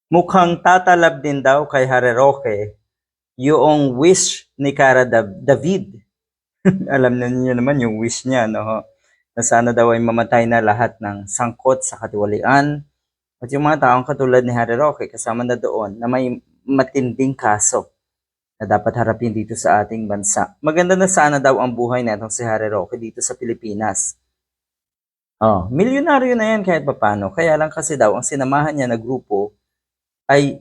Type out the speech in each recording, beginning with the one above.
Mukhang tatalab din daw kay Hareroque yung wish ni Cara David. Alam na niyo naman yung wish niya, no? Na sana daw ay mamatay na lahat ng sangkot sa katiwalian at yung mga taong katulad ni Hareroque kasama na doon na may matinding kaso na dapat harapin dito sa ating bansa. Maganda na sana daw ang buhay netong si Hareroque dito sa Pilipinas. Oh, milyonaryo na yan kahit papano. Kaya lang kasi daw ang sinamahan niya na grupo ay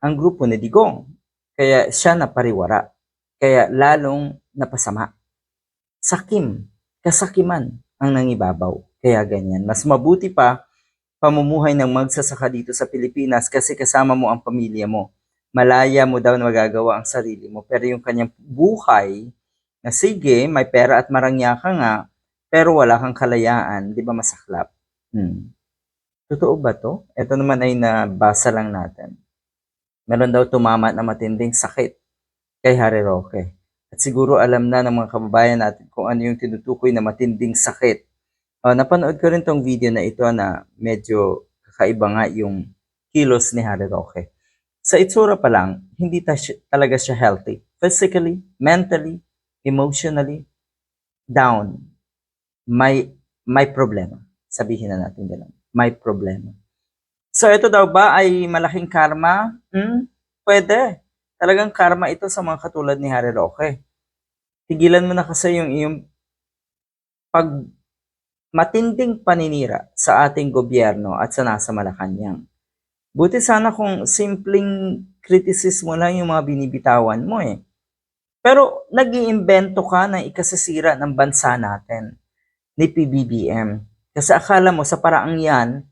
ang grupo ni Digong. Kaya siya napariwara. Kaya lalong napasama. Sakim, kasakiman ang nangibabaw. Kaya ganyan. Mas mabuti pa pamumuhay ng magsasaka dito sa Pilipinas kasi kasama mo ang pamilya mo. Malaya mo daw na magagawa ang sarili mo. Pero yung kanyang buhay, na sige, may pera at marangya ka nga, pero wala kang kalayaan, di ba masaklap? Totoo ba to? Ito naman ay nabasa lang natin. Meron daw tumama na matinding sakit kay Hareroque. At siguro alam na ng mga kababayan natin kung ano yung tinutukoy na matinding sakit. Napanood ko rin tong video na ito na medyo kakaiba nga yung kilos ni Hareroque. Sa itsura pa lang, hindi talaga siya healthy. Physically, mentally, emotionally, down. May problema. Sabihin na natin gano'n. May problema. So ito daw ba ay malaking karma? Pwede. Talagang karma ito sa mga katulad ni Hareroque. Tigilan mo na kasi yung iyong pag matinding paninira sa ating gobyerno at sa nasa Malacanang. Buti sana kung simpleng kritisismo lang yung mga binibitawan mo eh. Pero nag-iimbento ka ng ikasasira ng bansa natin ni PBBM. Kasi akala mo sa paraang yan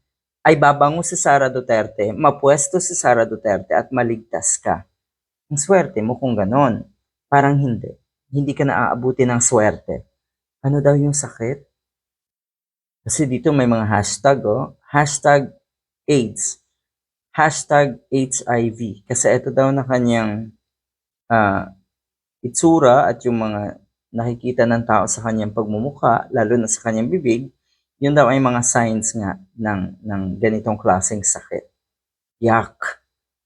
ay babango si Sara Duterte, mapwesto si Sara Duterte at maligtas ka. Ang swerte mo kung ganon. Parang hindi. Hindi ka naaabuti ng swerte. Ano daw yung sakit? Kasi dito may mga hashtag, hashtag AIDS, hashtag HIV. Kasi ito daw na kanyang itsura at yung mga nakikita ng tao sa kanyang pagmumuka, lalo na sa kanyang bibig, yun daw ay mga signs nga ng ganitong klaseng sakit. Yak!